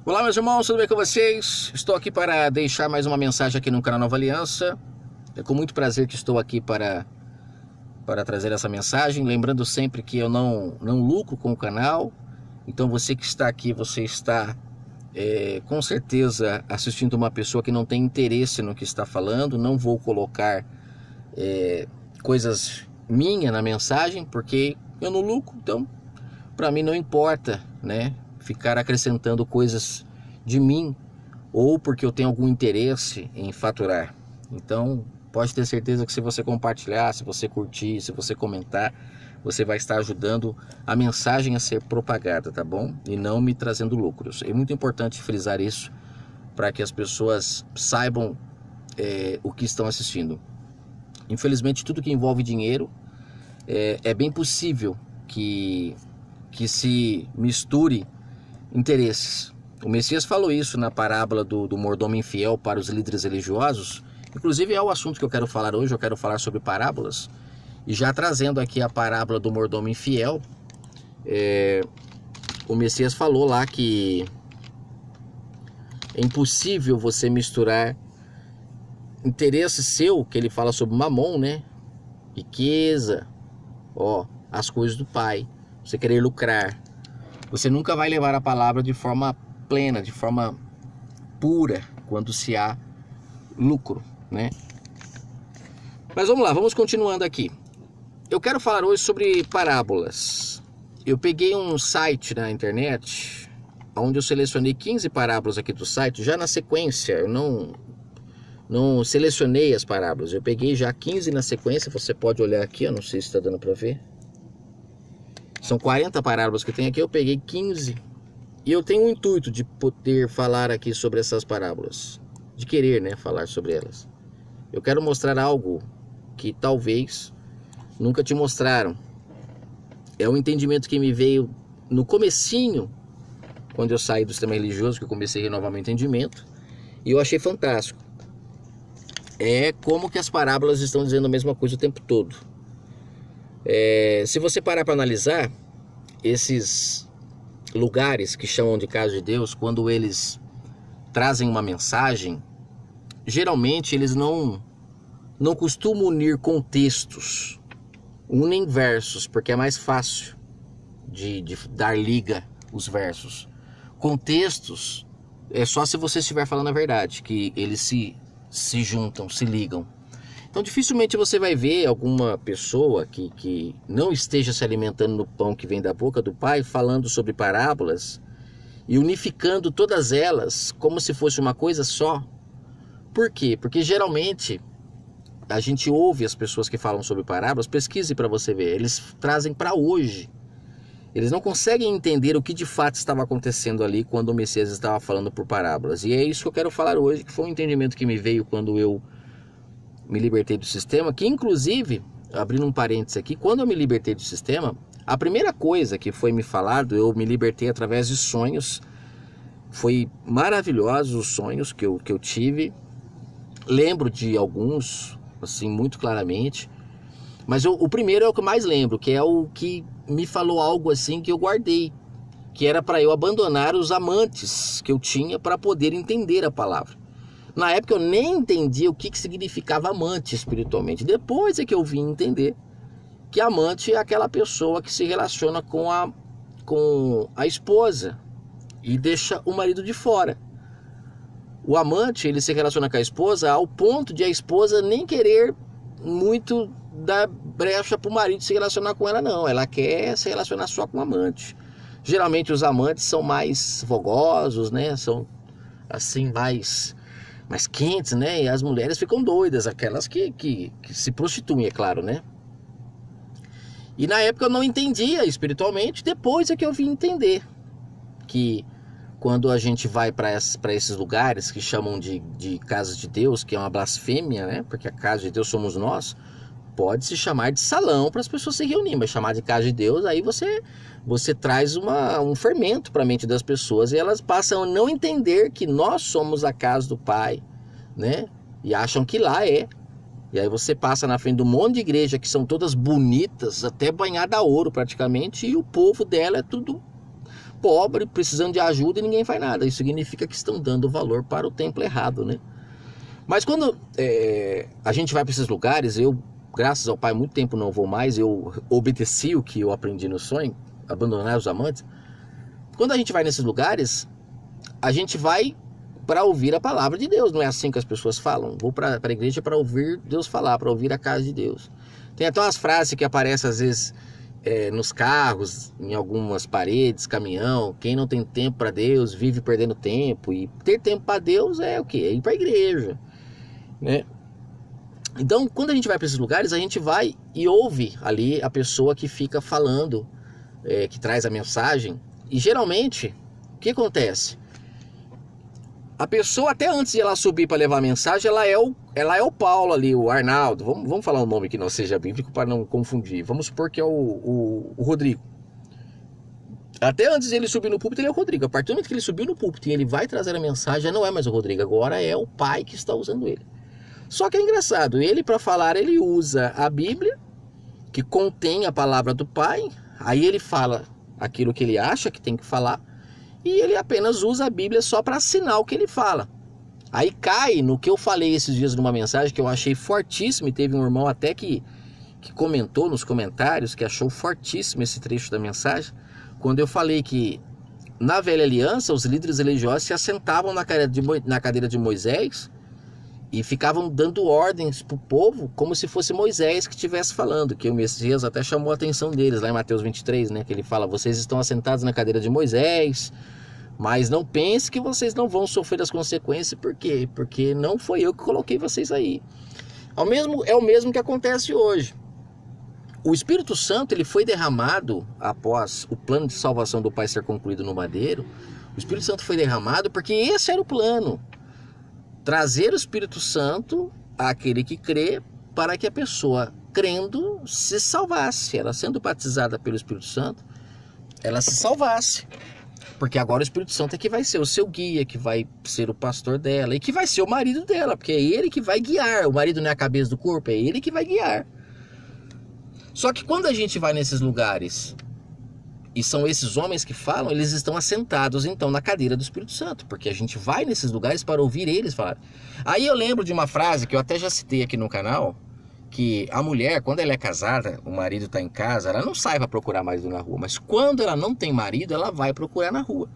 Olá, meus irmãos, tudo bem com vocês? Estou aqui para deixar mais uma mensagem aqui no canal Nova Aliança. É com muito prazer que estou aqui para trazer essa mensagem. Lembrando sempre que eu não lucro com o canal. Então você que está aqui, você está com certeza assistindo uma pessoa que não tem interesse no que está falando. Não vou colocar coisas minhas na mensagem, porque eu não lucro. Então, para mim não importa, né? Ficar acrescentando coisas de mim, ou porque eu tenho algum interesse em faturar. Então pode ter certeza que se você compartilhar, se você curtir, se você comentar, você vai estar ajudando a mensagem a ser propagada, tá bom? E não me trazendo lucros. É muito importante frisar isso para que as pessoas saibam o que estão assistindo. Infelizmente, tudo que envolve dinheiro é bem possível que se misture interesses. O Messias falou isso na parábola do mordomo infiel para os líderes religiosos. Inclusive é o assunto que eu quero falar hoje. Eu quero falar sobre parábolas. E já trazendo aqui a parábola do mordomo infiel, o Messias falou lá que é impossível você misturar interesse seu, que ele fala sobre mamon, né? Riqueza, as coisas do Pai, você querer lucrar. Você nunca vai levar a palavra de forma plena, de forma pura, quando se há lucro, né? Mas vamos lá, vamos continuando aqui. Eu quero falar hoje sobre parábolas. Eu peguei um site na internet, onde eu selecionei 15 parábolas aqui do site, já na sequência. Eu não selecionei as parábolas, eu peguei já 15 na sequência. Você pode olhar aqui, eu não sei se está dando para ver. São 40 parábolas que tem aqui, eu peguei 15. E eu tenho o intuito de poder falar aqui sobre essas parábolas. De querer, né, falar sobre elas. Eu quero mostrar algo que talvez nunca te mostraram. É um entendimento que me veio no comecinho, quando eu saí do sistema religioso, que eu comecei a renovar meu entendimento. E eu achei fantástico. É como que as parábolas estão dizendo a mesma coisa o tempo todo. Se você parar para analisar, esses lugares que chamam de casa de Deus, quando eles trazem uma mensagem, geralmente eles não costumam unir contextos, unem versos, porque é mais fácil de dar liga os versos. Contextos é só se você estiver falando a verdade, que eles se juntam, se ligam. Então dificilmente você vai ver alguma pessoa que não esteja se alimentando no pão que vem da boca do Pai, falando sobre parábolas e unificando todas elas como se fosse uma coisa só. Por quê? Porque geralmente a gente ouve as pessoas que falam sobre parábolas, pesquise para você ver, eles trazem para hoje. Eles não conseguem entender o que de fato estava acontecendo ali quando o Messias estava falando por parábolas. E é isso que eu quero falar hoje, que foi um entendimento que me veio quando eu me libertei do sistema, que inclusive, abrindo um parênteses aqui, quando eu me libertei do sistema, a primeira coisa que foi me falado, eu me libertei através de sonhos. Foi maravilhosos os sonhos que eu tive. Lembro de alguns, assim, muito claramente. Mas o primeiro é o que eu mais lembro, que é o que me falou algo assim que eu guardei, que era para eu abandonar os amantes que eu tinha para poder entender a palavra. Na época eu nem entendia o que significava amante espiritualmente. Depois é que eu vim entender que amante é aquela pessoa que se relaciona com a esposa e deixa o marido de fora. O amante, ele se relaciona com a esposa ao ponto de a esposa nem querer muito dar brecha para o marido se relacionar com ela, não. Ela quer se relacionar só com o amante. Geralmente os amantes são mais fogosos, né? São assim mais quentes, né? E as mulheres ficam doidas, aquelas que se prostituem, é claro, né? E na época eu não entendia espiritualmente, depois é que eu vim entender que quando a gente vai para esses lugares que chamam de casa de Deus, que é uma blasfêmia, né? Porque a casa de Deus somos nós, pode se chamar de salão para as pessoas se reunirem, mas chamar de casa de Deus, aí você traz um fermento para a mente das pessoas e elas passam a não entender que nós somos a casa do Pai, né? E acham que lá é. E aí você passa na frente de um monte de igreja que são todas bonitas, até banhada a ouro praticamente, e o povo dela é tudo pobre, precisando de ajuda e ninguém faz nada. Isso significa que estão dando valor para o templo errado, né? Mas quando a gente vai para esses lugares, eu, graças ao Pai, muito tempo não vou mais, eu obedeci o que eu aprendi no sonho, abandonar os amantes. Quando a gente vai nesses lugares, a gente vai para ouvir a palavra de Deus, não é assim que as pessoas falam? Vou para a igreja para ouvir Deus falar, para ouvir a casa de Deus. Tem até umas frases que aparecem às vezes nos carros, em algumas paredes, caminhão: quem não tem tempo para Deus vive perdendo tempo. E ter tempo para Deus é o quê? É ir para a igreja, né? Então, quando a gente vai para esses lugares, a gente vai e ouve ali a pessoa que fica falando, que traz a mensagem. E geralmente, o que acontece? A pessoa, até antes de ela subir para levar a mensagem, ela é o Paulo ali, o Arnaldo. Vamos falar um nome que não seja bíblico para não confundir. Vamos supor que é o Rodrigo. Até antes de ele subir no púlpito, ele é o Rodrigo. A partir do momento que ele subiu no púlpito e ele vai trazer a mensagem, já não é mais o Rodrigo. Agora é o Pai que está usando ele. Só que é engraçado. Ele, para falar, ele usa a Bíblia, que contém a palavra do Pai. Aí ele fala aquilo que ele acha que tem que falar. E ele apenas usa a Bíblia só para assinar o que ele fala. Aí cai no que eu falei esses dias numa mensagem que eu achei fortíssimo, e teve um irmão até que comentou nos comentários que achou fortíssimo esse trecho da mensagem, quando eu falei que na velha aliança os líderes religiosos se assentavam na cadeira de Moisés e ficavam dando ordens para o povo como se fosse Moisés que estivesse falando, que o Messias até chamou a atenção deles lá em Mateus 23, né, que ele fala: vocês estão assentados na cadeira de Moisés, mas não pense que vocês não vão sofrer as consequências. Por quê? Porque não foi eu que coloquei vocês aí. É o mesmo que acontece hoje. O Espírito Santo, ele foi derramado após o plano de salvação do Pai ser concluído no madeiro. O Espírito Santo foi derramado porque esse era o plano: trazer o Espírito Santo àquele que crê, para que a pessoa, crendo, se salvasse. Ela sendo batizada pelo Espírito Santo, ela se salvasse. Porque agora o Espírito Santo é que vai ser o seu guia, que vai ser o pastor dela e que vai ser o marido dela, porque é ele que vai guiar. O marido não é a cabeça do corpo, é ele que vai guiar. Só que quando a gente vai nesses lugares, e são esses homens que falam, eles estão assentados então na cadeira do Espírito Santo, porque a gente vai nesses lugares para ouvir eles falar. Aí eu lembro de uma frase que eu até já citei aqui no canal, que a mulher, quando ela é casada, o marido está em casa, ela não sai para procurar marido na rua, mas quando ela não tem marido, ela vai procurar na rua.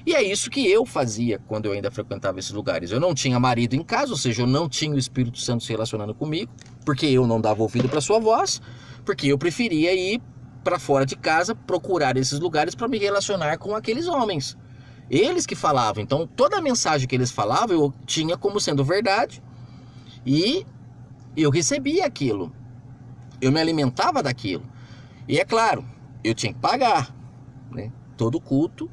E é isso que eu fazia quando eu ainda frequentava esses lugares. Eu não tinha marido em casa, ou seja, eu não tinha o Espírito Santo se relacionando comigo, porque eu não dava ouvido para sua voz, porque eu preferia ir para fora de casa, procurar esses lugares para me relacionar com aqueles homens. Eles que falavam. Então toda a mensagem que eles falavam eu tinha como sendo verdade, e eu recebia aquilo, eu me alimentava daquilo. E é claro, eu tinha que pagar, né? Todo culto,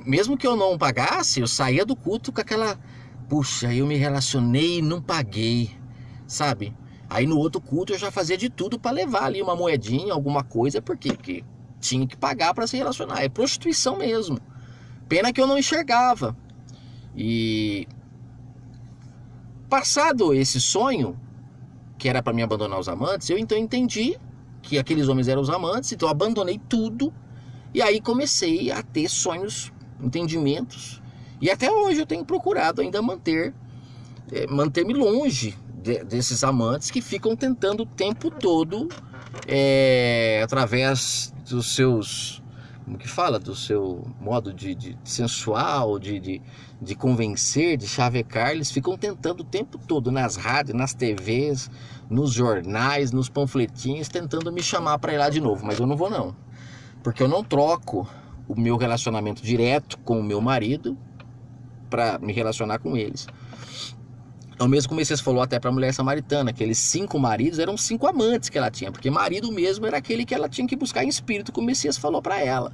mesmo que eu não pagasse, eu saía do culto com aquela: puxa, eu me relacionei e não paguei, sabe? Aí no outro culto eu já fazia de tudo para levar ali uma moedinha, alguma coisa. Por quê? Porque tinha que pagar para se relacionar. É prostituição mesmo. Pena que eu não enxergava. E passado esse sonho, que era para me abandonar os amantes, eu então entendi que aqueles homens eram os amantes. Então eu abandonei tudo. E aí comecei a ter sonhos, entendimentos. E até hoje eu tenho procurado ainda manter-me longe desses amantes que ficam tentando o tempo todo, através dos seus, como que fala, do seu modo de sensual, de convencer, de chavecar. Eles ficam tentando o tempo todo nas rádios, nas TVs, nos jornais, nos panfletinhos, tentando me chamar para ir lá de novo. Mas eu não vou não, porque eu não troco o meu relacionamento direto com o meu marido para me relacionar com eles. É o mesmo que o Messias falou até para a mulher samaritana: aqueles 5 maridos eram 5 amantes que ela tinha, porque marido mesmo era aquele que ela tinha que buscar em espírito, que o Messias falou para ela.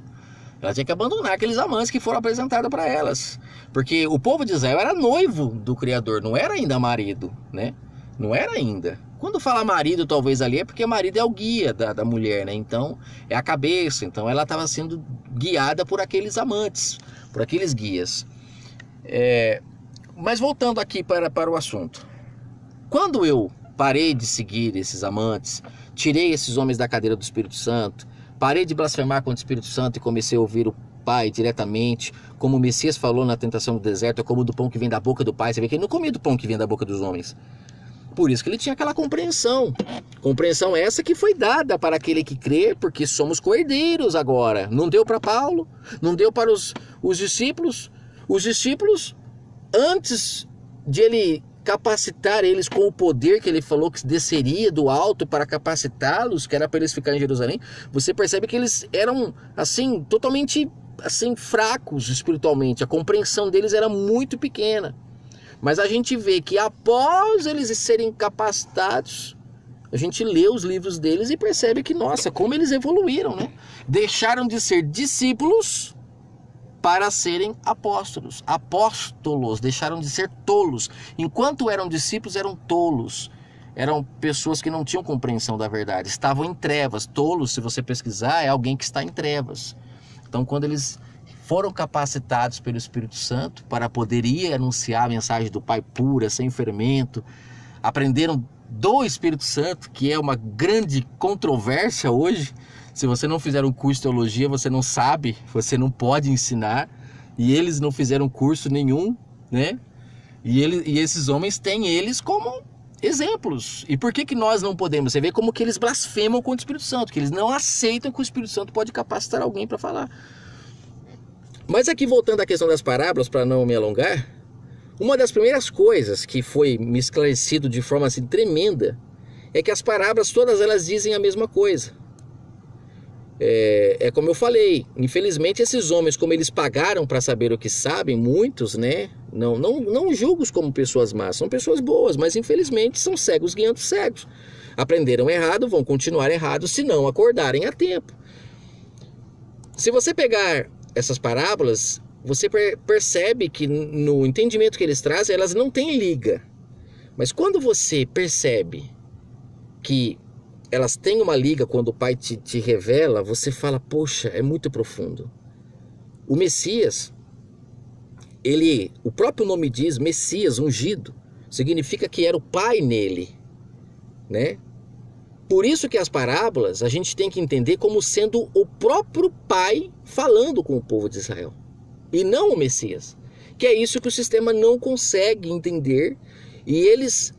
Ela tinha que abandonar aqueles amantes que foram apresentados para elas, porque o povo de Israel era noivo do Criador, não era ainda marido, né? Não era ainda. Quando fala marido, talvez ali é porque marido é o guia da mulher, né? Então é a cabeça. Então ela estava sendo guiada por aqueles amantes, por aqueles guias. Mas voltando aqui para o assunto. Quando eu parei de seguir esses amantes, tirei esses homens da cadeira do Espírito Santo, parei de blasfemar contra o Espírito Santo e comecei a ouvir Pai diretamente, como o Messias falou na tentação do deserto, é como do pão que vem da boca do Pai. Você vê que ele não comia do pão que vem da boca dos homens. Por isso que ele tinha aquela compreensão. Compreensão essa que foi dada para aquele que crê, porque somos coerdeiros agora. Não deu para Paulo, não deu para os discípulos. Os discípulos, antes de ele capacitar eles com o poder que ele falou que desceria do alto para capacitá-los, que era para eles ficarem em Jerusalém, você percebe que eles eram assim, totalmente assim, fracos espiritualmente. A compreensão deles era muito pequena. Mas a gente vê que após eles serem capacitados, a gente lê os livros deles e percebe que, nossa, como eles evoluíram, né? Deixaram de ser discípulos para serem apóstolos. Apóstolos, deixaram de ser tolos. Enquanto eram discípulos, eram tolos. Eram pessoas que não tinham compreensão da verdade. Estavam em trevas. Tolos, se você pesquisar, é alguém que está em trevas. Então, quando eles foram capacitados pelo Espírito Santo para poder ir anunciar a mensagem do Pai pura, sem fermento, aprenderam do Espírito Santo, que é uma grande controvérsia hoje. Se você não fizer um curso de teologia, você não sabe, você não pode ensinar, e eles não fizeram curso nenhum, né? E esses homens têm eles como exemplos. E por que nós não podemos? Você vê como que eles blasfemam contra o Espírito Santo, que eles não aceitam que o Espírito Santo pode capacitar alguém para falar. Mas aqui, voltando à questão das parábolas, para não me alongar, uma das primeiras coisas que foi me esclarecido de forma assim tremenda é que as parábolas, todas elas dizem a mesma coisa. É como eu falei, infelizmente esses homens, como eles pagaram para saber o que sabem, muitos, né? Não julgo-os como pessoas más, são pessoas boas, mas infelizmente são cegos guiando cegos. Aprenderam errado, vão continuar errados se não acordarem a tempo. Se você pegar essas parábolas, você percebe que no entendimento que eles trazem, elas não têm liga. Mas quando você percebe que elas têm uma liga, quando o Pai te revela, você fala, poxa, é muito profundo. O Messias, o próprio nome diz, Messias, ungido, significa que era o Pai nele, né? Por isso que as parábolas a gente tem que entender como sendo o próprio Pai falando com o povo de Israel, e não o Messias, que é isso que o sistema não consegue entender. E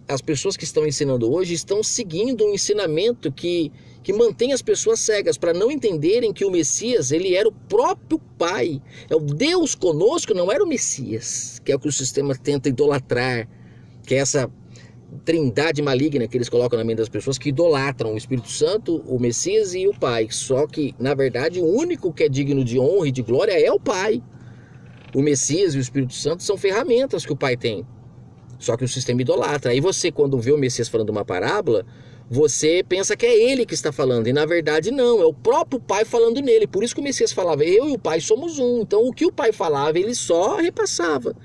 as pessoas que estão ensinando hoje, estão seguindo um ensinamento que mantém as pessoas cegas, para não entenderem que o Messias, ele era o próprio Pai, é o Deus conosco, não era o Messias, que é o que o sistema tenta idolatrar, que é essa trindade maligna que eles colocam na mente das pessoas, que idolatram o Espírito Santo, o Messias e o Pai. Só que, na verdade, o único que é digno de honra e de glória é o Pai. O Messias e o Espírito Santo são ferramentas que o Pai tem. Só que o sistema idolatra. Aí você, quando vê o Messias falando uma parábola, você pensa que é ele que está falando. E na verdade não, é o próprio Pai falando nele. Por isso que o Messias falava, eu e o Pai somos um. Então o que o Pai falava, ele só repassava.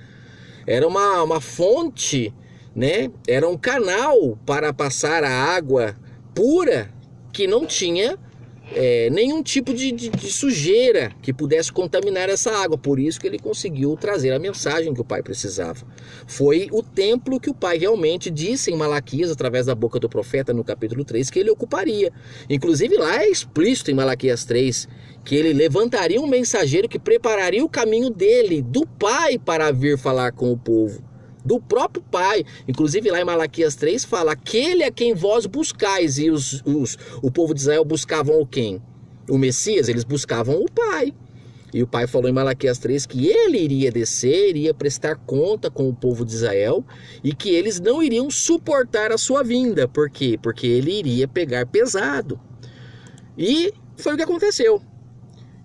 Era uma fonte, né? Era um canal para passar a água pura, que não tinha nenhum tipo de sujeira que pudesse contaminar essa água. Por isso que ele conseguiu trazer a mensagem que o Pai precisava. Foi o templo que o Pai realmente disse em Malaquias, através da boca do profeta, no capítulo 3, que ele ocuparia. Inclusive lá é explícito em Malaquias 3, que ele levantaria um mensageiro que prepararia o caminho dele, do Pai, para vir falar com o povo. Do próprio Pai. Inclusive lá em Malaquias 3 fala, aquele a quem vós buscais. E o povo de Israel buscavam o quem? O Messias, eles buscavam o Pai. E o Pai falou em Malaquias 3 que ele iria descer, iria prestar conta com o povo de Israel, e que eles não iriam suportar a sua vinda. Por quê? Porque ele iria pegar pesado. E foi o que aconteceu.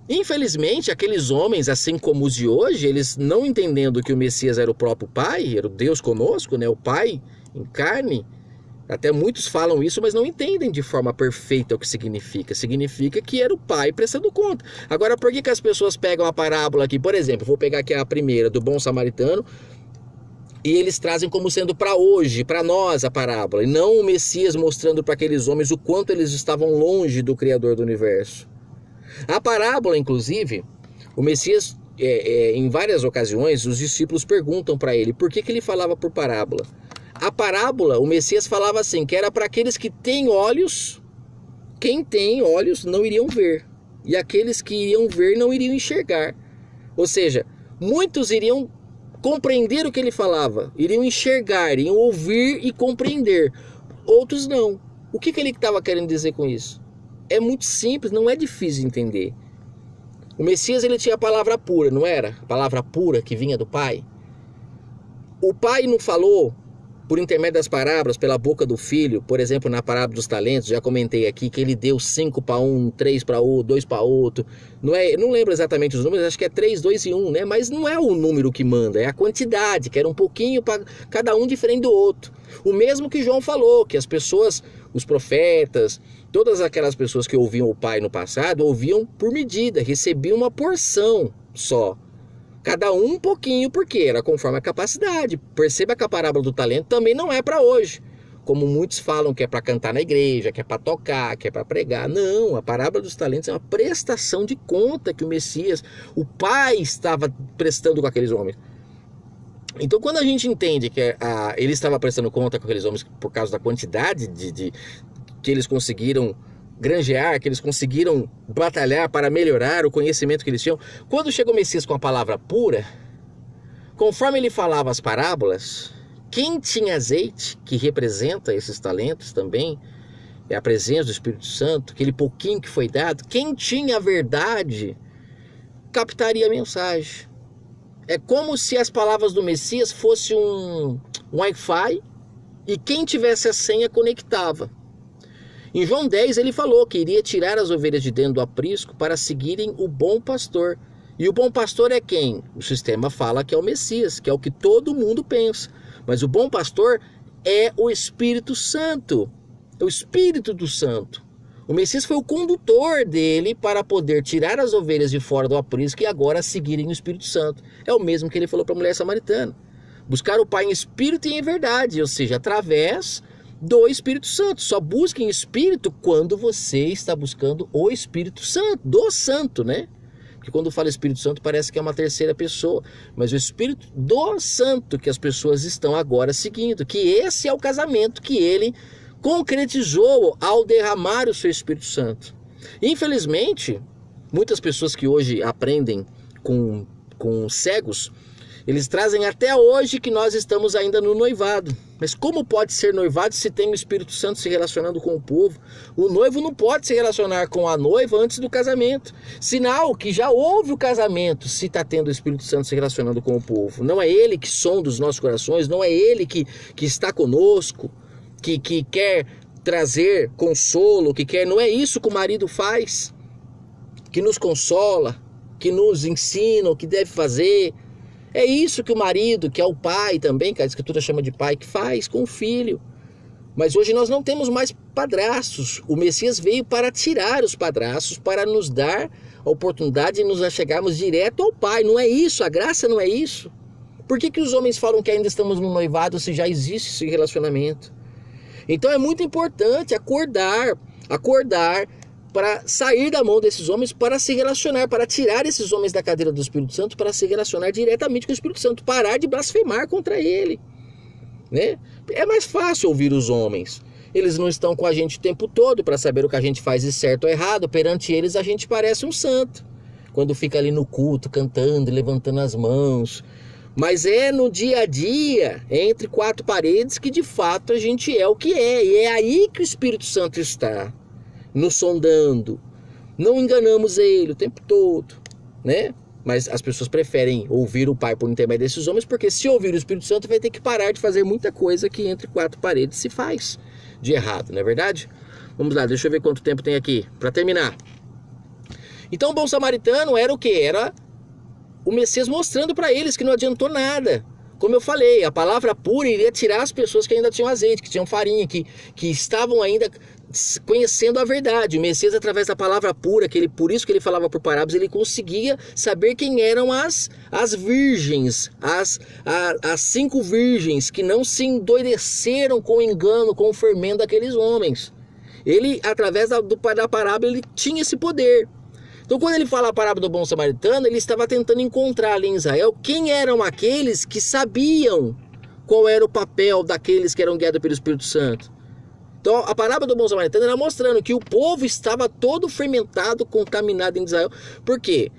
Infelizmente, aqueles homens, assim como os de hoje, eles não entendendo que o Messias era o próprio Pai, era o Deus conosco, né? O Pai em carne, até muitos falam isso, mas não entendem de forma perfeita o que significa. Significa que era o Pai prestando conta. Agora, por que as pessoas pegam a parábola aqui? Por exemplo, vou pegar aqui a primeira, do bom samaritano, e eles trazem como sendo para hoje, para nós, a parábola, e não o Messias mostrando para aqueles homens o quanto eles estavam longe do Criador do universo. A parábola, inclusive, o Messias, em várias ocasiões, os discípulos perguntam para ele por que ele falava por parábola. A parábola, o Messias falava assim, que era para aqueles que têm olhos, quem tem olhos não iriam ver, e aqueles que iriam ver não iriam enxergar. Ou seja, muitos iriam compreender o que ele falava, iriam enxergar, iriam ouvir e compreender. Outros não. O que ele estava querendo dizer com isso? É muito simples, não é difícil de entender. O Messias, ele tinha a palavra pura, não era? A palavra pura que vinha do Pai. O Pai não falou por intermédio das parábolas, pela boca do Filho, por exemplo, na parábola dos talentos, já comentei aqui que ele deu 5 para um, 3 para outro, 2 para outro. Não lembro exatamente os números, acho que é 3, 2 e 1, né? Mas não é o número que manda, é a quantidade, que era um pouquinho para cada um diferente do outro. O mesmo que João falou, que as pessoas, os profetas, todas aquelas pessoas que ouviam o Pai no passado, ouviam por medida, recebiam uma porção só. Cada um pouquinho, porque era conforme a capacidade. Perceba que a parábola do talento também não é para hoje. Como muitos falam que é para cantar na igreja, que é para tocar, que é para pregar. Não, a parábola dos talentos é uma prestação de conta que o Messias, o Pai, estava prestando com aqueles homens. Então, quando a gente entende que ele estava prestando conta com aqueles homens por causa da quantidade que eles conseguiram granjear, que eles conseguiram batalhar para melhorar o conhecimento que eles tinham. Quando chega o Messias com a palavra pura, conforme ele falava as parábolas, quem tinha azeite, que representa esses talentos também, é a presença do Espírito Santo, aquele pouquinho que foi dado, quem tinha a verdade, captaria a mensagem. É como se as palavras do Messias fossem um Wi-Fi e quem tivesse a senha conectava. Em João 10 ele falou que iria tirar as ovelhas de dentro do aprisco para seguirem o bom pastor. E o bom pastor é quem? O sistema fala que é o Messias, que é o que todo mundo pensa. Mas o bom pastor é o Espírito Santo, é o Espírito do Santo. O Messias foi o condutor dele para poder tirar as ovelhas de fora do aprisco e agora seguirem o Espírito Santo. É o mesmo que ele falou para a mulher samaritana. Buscar o Pai em espírito e em verdade, ou seja, através do Espírito Santo. Só busque em espírito quando você está buscando o Espírito Santo, do Santo, né? Porque quando fala Espírito Santo parece que é uma terceira pessoa, mas o Espírito do Santo que as pessoas estão agora seguindo, que esse é o casamento que ele concretizou ao derramar o seu Espírito Santo. Infelizmente, muitas pessoas que hoje aprendem com cegos, eles trazem até hoje que nós estamos ainda no noivado. Mas como pode ser noivado se tem o Espírito Santo se relacionando com o povo? O noivo não pode se relacionar com a noiva antes do casamento. Sinal que já houve o casamento se está tendo o Espírito Santo se relacionando com o povo. Não é ele que sonda os nossos corações, não é ele que está conosco, que quer trazer consolo, não é isso que o marido faz, que nos consola, que nos ensina o que deve fazer. É isso que o marido, que é o pai também, que a Escritura chama de pai, que faz com o filho. Mas hoje nós não temos mais padrastos. O Messias veio para tirar os padrastos, para nos dar a oportunidade de nos achegarmos direto ao Pai. Não é isso, a graça não é isso. Por que os homens falam que ainda estamos no noivado se já existe esse relacionamento? Então é muito importante acordar para sair da mão desses homens, para se relacionar, para tirar esses homens da cadeira do Espírito Santo, para se relacionar diretamente com o Espírito Santo, parar de blasfemar contra ele, né? É mais fácil ouvir os homens. Eles não estão com a gente o tempo todo para saber o que a gente faz de certo ou errado. Perante eles a gente parece um santo, quando fica ali no culto, cantando, levantando as mãos. Mas é no dia a dia, entre quatro paredes, que de fato a gente é o que é. E é aí que o Espírito Santo está, nos sondando. Não enganamos ele o tempo todo, né? Mas as pessoas preferem ouvir o Pai por intermédio desses homens, porque se ouvir o Espírito Santo vai ter que parar de fazer muita coisa que entre quatro paredes se faz de errado, não é verdade? Vamos lá, deixa eu ver quanto tempo tem aqui para terminar. Então o bom samaritano era o que? Era o Messias mostrando para eles que não adiantou nada. Como eu falei, a palavra pura iria tirar as pessoas que ainda tinham azeite, que tinham farinha, que estavam ainda conhecendo a verdade. O Messias, através da palavra pura, por isso que ele falava por parábolas, ele conseguia saber quem eram as virgens, as 5 virgens que não se endoideceram com o engano, com o fermento daqueles homens. Ele, através da parábola, ele tinha esse poder. Então, quando ele fala a parábola do bom samaritano, ele estava tentando encontrar ali em Israel quem eram aqueles que sabiam qual era o papel daqueles que eram guiados pelo Espírito Santo. Então, a parábola do bom samaritano era mostrando que o povo estava todo fermentado, contaminado em Israel. Por quê?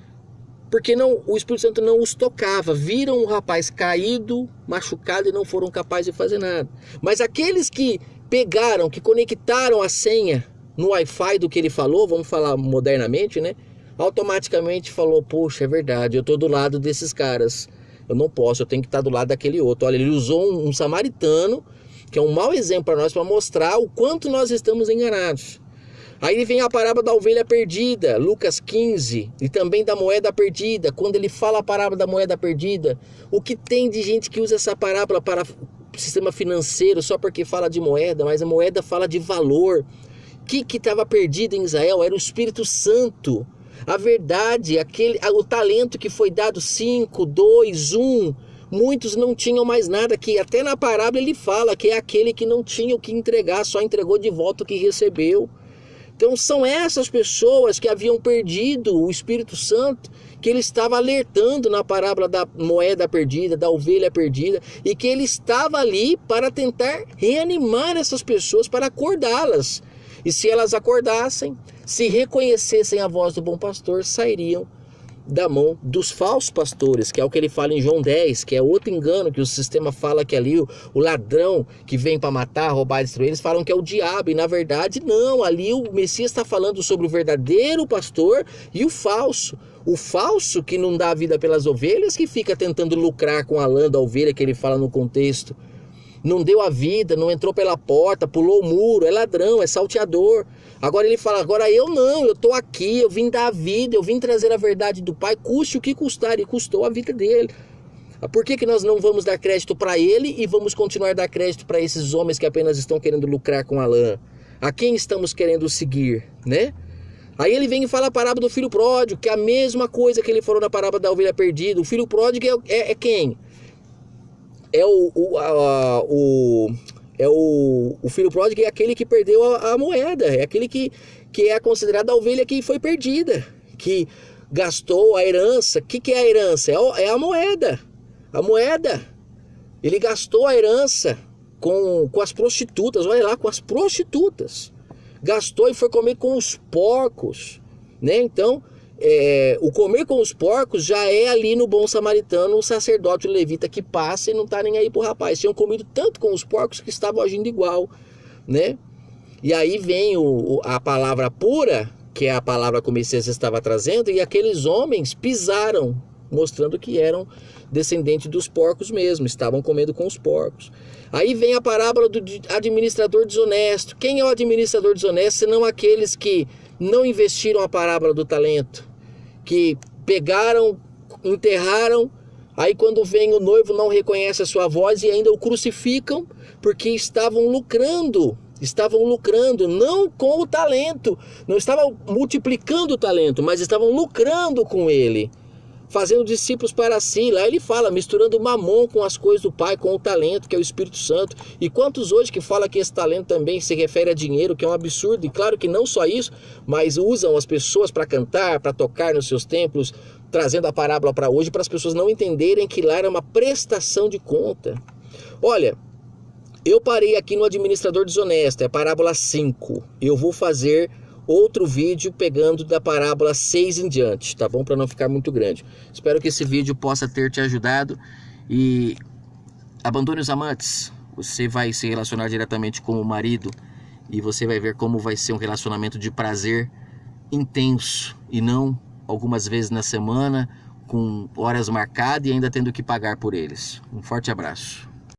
Porque o Espírito Santo não os tocava. Viram um rapaz caído, machucado e não foram capazes de fazer nada. Mas aqueles que pegaram, que conectaram a senha no Wi-Fi do que ele falou, vamos falar modernamente, né? Automaticamente falou, poxa, é verdade, eu estou do lado desses caras. Eu não posso, eu tenho que estar do lado daquele outro. Olha, ele usou um samaritano, que é um mau exemplo para nós, para mostrar o quanto nós estamos enganados. Aí vem a parábola da ovelha perdida, Lucas 15, e também da moeda perdida. Quando ele fala a parábola da moeda perdida, o que tem de gente que usa essa parábola para o sistema financeiro só porque fala de moeda, mas a moeda fala de valor. O que estava perdido em Israel era o Espírito Santo. A verdade, o talento que foi dado 5, 2, 1, muitos não tinham mais nada, que até na parábola ele fala que é aquele que não tinha o que entregar, só entregou de volta o que recebeu. Então são essas pessoas que haviam perdido o Espírito Santo, que ele estava alertando na parábola da moeda perdida, da ovelha perdida, e que ele estava ali para tentar reanimar essas pessoas, para acordá-las. E se elas acordassem, se reconhecessem a voz do bom pastor, sairiam da mão dos falsos pastores, que é o que ele fala em João 10, que é outro engano que o sistema fala que ali o ladrão que vem para matar, roubar, destruir, eles falam que é o diabo, e na verdade não, ali o Messias está falando sobre o verdadeiro pastor e o falso que não dá a vida pelas ovelhas, que fica tentando lucrar com a lã da ovelha, que ele fala no contexto, não deu a vida, não entrou pela porta, pulou o muro, é ladrão, é salteador. Agora ele fala, agora eu não, eu estou aqui, eu vim dar a vida, eu vim trazer a verdade do Pai, custe o que custar, e custou a vida dele. Por que nós não vamos dar crédito para ele e vamos continuar a dar crédito para esses homens que apenas estão querendo lucrar com a lã? A quem estamos querendo seguir, né? Aí ele vem e fala a parábola do filho pródigo, que é a mesma coisa que ele falou na parábola da ovelha perdida. O filho pródigo é quem? O filho pródigo é aquele que perdeu a moeda, é aquele que é considerado a ovelha que foi perdida, que gastou a herança. O que é a herança? É a moeda. A moeda. Ele gastou a herança com as prostitutas, olha lá, com as prostitutas. Gastou e foi comer com os porcos, né? Então, o comer com os porcos já é ali no bom samaritano, o sacerdote, o levita que passa e não tá nem aí pro rapaz. Tinham comido tanto com os porcos que estavam agindo igual, né? E aí vem a palavra pura, que é a palavra que o Messias estava trazendo, e aqueles homens pisaram, mostrando que eram descendentes dos porcos mesmo, estavam comendo com os porcos. Aí vem a parábola do administrador desonesto. Quem é o administrador desonesto, senão aqueles que não investiram a parábola do talento, que pegaram, enterraram, aí quando vem o noivo não reconhece a sua voz e ainda o crucificam, porque estavam lucrando não com o talento, não estavam multiplicando o talento, mas estavam lucrando com ele, fazendo discípulos para si. Lá ele fala, misturando mamon com as coisas do Pai, com o talento, que é o Espírito Santo. E quantos hoje que falam que esse talento também se refere a dinheiro, que é um absurdo, e claro que não só isso, mas usam as pessoas para cantar, para tocar nos seus templos, trazendo a parábola para hoje, para as pessoas não entenderem que lá era uma prestação de conta. Olha, eu parei aqui no administrador desonesto, é a parábola 5. Eu vou fazer outro vídeo pegando da parábola 6 em diante, tá bom? Para não ficar muito grande. Espero que esse vídeo possa ter te ajudado. E abandone os amantes. Você vai se relacionar diretamente com o marido e você vai ver como vai ser um relacionamento de prazer intenso e não algumas vezes na semana, com horas marcadas e ainda tendo que pagar por eles. Um forte abraço.